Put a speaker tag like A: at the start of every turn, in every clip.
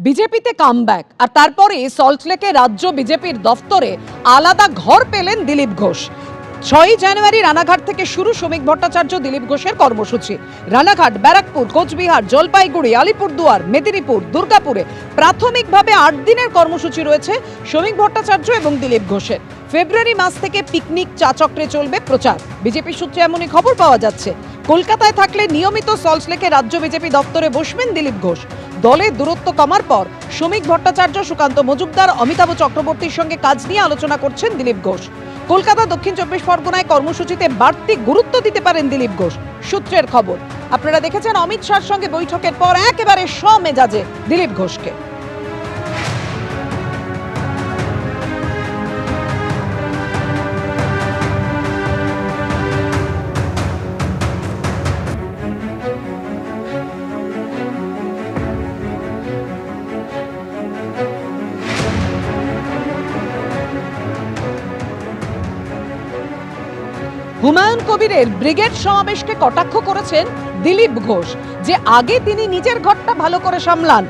A: বিজেপিতে কামব্যাক আর তারপরে সল্টলেকে রাজ্য বিজেপির দফতরে আলাদা ঘর পেলেন দিলীপ ঘোষ। 6ই জানুয়ারি রানাঘাট থেকে শুরু শ্রমিক ভট্টাচার্য দিলীপ ঘোষের কর্মসূচি। রানাঘাট, ব্যারাকপুর, কোচবিহার, জলপাইগুড়ি, আলিপুরদুয়ার, মেদিনীপুর, দুর্গাপুরে প্রাথমিকভাবে 8 দিনের কর্মসূচি রয়েছে শ্রমিক ভট্টাচার্য এবং দিলীপ ঘোষের। ফেব্রুয়ারি মাস থেকে পিকনিক চাচক্রে চলবে প্রচার। বিজেপি সূত্রে এমনই খবর পাওয়া যাচ্ছে। কলকাতায় থাকলে নিয়মিত সল্টলেকে রাজ্য বিজেপি দপ্তরে বসবেন দিলীপ ঘোষ। দলের দূরত্ব কমার পর শ্রমিক ভট্টাচার্য, সুকান্ত মজুমদার, অমিতাভ চক্রবর্তীর সঙ্গে কাজ নিয়ে আলোচনা করছেন দিলীপ ঘোষ। কলকাতা, দক্ষিণ 24 পরগনায় কর্মসূচিতে বাড়তি গুরুত্ব দিতে পারেন দিলীপ ঘোষ, সূত্রের খবর। আপনারা দেখেছেন অমিত শাহর সঙ্গে বৈঠকের পর একেবারে সমেজাজে দিলীপ ঘোষকে। হুমায়ুন কবিরের ব্রিগেড সমাবেশকে কটাক্ষ করেছেন দিলীপ ঘোষ, যে আগে তিনি নিজের ঘরটা ভালো করে সামলান,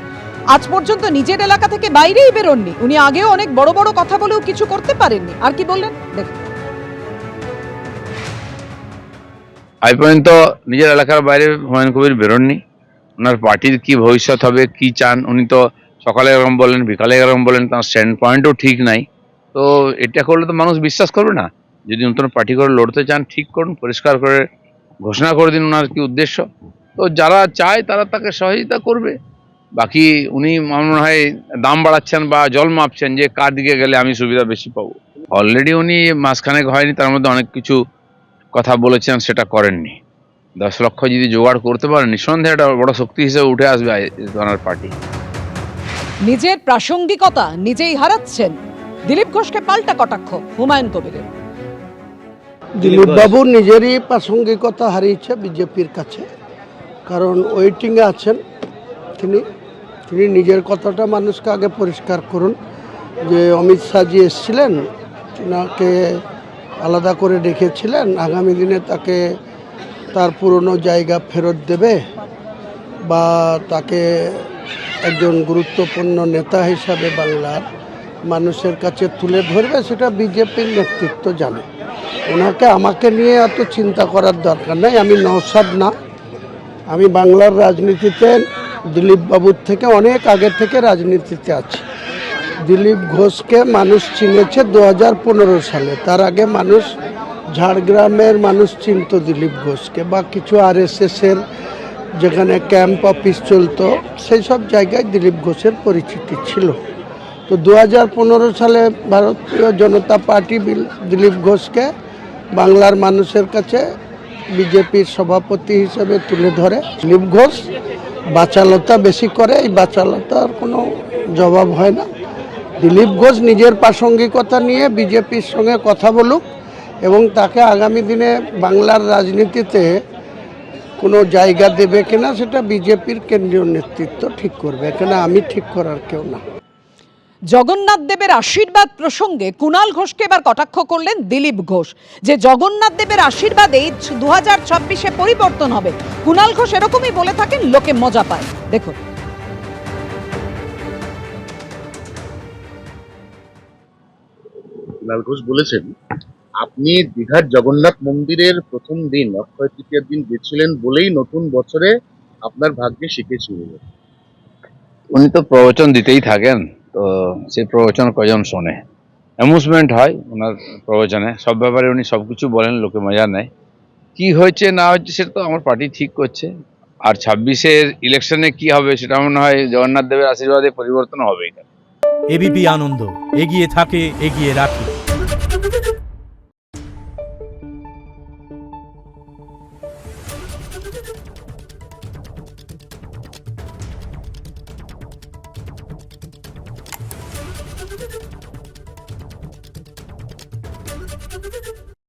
A: আজ পর্যন্ত নিজের এলাকা থেকে বাইরেই বেরোননি। উনি আগেও অনেক বড় বড় কথা বলেও কিছু করতে পারেননি। আর কি বললেন দেখুন।
B: আজ পর্যন্ত নিজের এলাকার বাইরে হুমায়ুন কবির বেরোননি। ওনার পার্টির কি ভবিষ্যৎ হবে, কি চান, উনি তো সকালে এরকম বলেন, বিকালে এরকম বলেন, তার স্ট্যান্ড পয়েন্টও ঠিক নাই। তো এটা করলে তো মানুষ বিশ্বাস করবে না। যদি নতুন পার্টি করে লড়তে চান, ঠিক করুন, পরিষ্কার করে ঘোষণা করে দিন ওনার কি উদ্দেশ্য। তো যারা চায় তারা তাকে সহযোগিতা করবে। বাকি উনি আমার মনে হয় দাম বাড়াচ্ছেন বা জল মাপছেন যে কার দিকে গেলে আমি সুবিধা বেশি পাবো। অলরেডি উনি মাসখানেক হয়নি, তার মধ্যে অনেক কিছু কথা বলেছেন, সেটা করেননি। 10 লক্ষ যদি জোগাড় করতে পারেন, নিঃসন্দেহে একটা বড় শক্তি হিসেবে উঠে আসবে ওনার পার্টি।
A: নিজের প্রাসঙ্গিকতা নিজেই হারাচ্ছেন, দিলীপ ঘোষকে পাল্টা কটাক্ষ হুমায়ুন কবিরের।
C: দিলীপ বাবু নিজেরই প্রাসঙ্গিকতা হারিয়েছে বিজেপির কাছে, কারণ ওয়েটিংয়ে আছেন তিনি নিজের কথাটা মানুষকে আগে পরিষ্কার করুন। যে অমিত শাহজি এসেছিলেন, তিনাকে আলাদা করে রেখেছিলেন, আগামী দিনে তাকে তার পুরনো জায়গা ফেরত দেবে বা তাকে একজন গুরুত্বপূর্ণ নেতা হিসাবে বাংলার মানুষের কাছে তুলে ধরবে, সেটা বিজেপির নেতৃত্ব জানে। ওনাকে আমাকে নিয়ে এত চিন্তা করার দরকার নাই। আমি নওশাদ না, আমি বাংলার রাজনীতিতে দিলীপ বাবুর থেকে অনেক আগে থেকে রাজনীতিতে আছি। দিলীপ ঘোষকে মানুষ চিনেছে 2015 সালে। তার আগে মানুষ, ঝাড়গ্রামের মানুষ চিনত দিলীপ ঘোষকে, বা কিছু RSSের যেখানে ক্যাম্প অফিস চলতো সেই সব জায়গায় দিলীপ ঘোষের পরিচিতি ছিল। তো 2015 সালে ভারতীয় জনতা পার্টি দিলীপ ঘোষকে বাংলার মানুষের কাছে বিজেপির সভাপতি হিসেবে তুলে ধরে। দিলীপ ঘোষ বাচালতা বেশি করে, এই বাচালতার কোনো জবাব হয় না। দিলীপ ঘোষ নিজের প্রাসঙ্গিকতা নিয়ে বিজেপির সঙ্গে কথা বলুক এবং তাকে আগামী দিনে বাংলার রাজনীতিতে কোনো জায়গা দেবে কিনা সেটা বিজেপির কেন্দ্রীয় নেতৃত্ব ঠিক করবে, এখানে আমি ঠিক করার কেউ না।
A: জগন্নাথ দেবের আশীর্বাদ প্রসঙ্গে কুণাল ঘোষকে এবার কটাক্ষ করলেন দিলীপ ঘোষ, যে জগন্নাথ দেবের আশীর্বাদে 2026-এ পরিবর্তন হবে। কুণাল ঘোষ এরকমই বলে থাকেন, লোকে মজা পায়। দেখুন।
D: কুণাল ঘোষ বলেছেন, আপনি দীঘার জগন্নাথ মন্দিরের প্রথম দিন, অক্ষয় তৃতীয়ার দিন গেছিলেন বলেই নতুন বছরে আপনার ভাগ্যে শিখেছিল।
B: উনি তো প্রবচন দিতেই থাকেন, তো সেই প্রবচন কজন শোনে? অ্যামিউজমেন্ট হয় ওনার প্রবচনে, সব ব্যাপারে উনি সবকিছু বলেন, লোকে মজা নেয়। কি হয়েছে না হচ্ছে সেটা তো আমার পার্টি ঠিক করছে। আর 26-এর ইলেকশনে কি হবে সেটা মনে হয় জগন্নাথ দেবের আশীর্বাদে পরিবর্তন হবেই না।
E: এবিপি আনন্দ, এগিয়ে থাকে, এগিয়ে রাখে।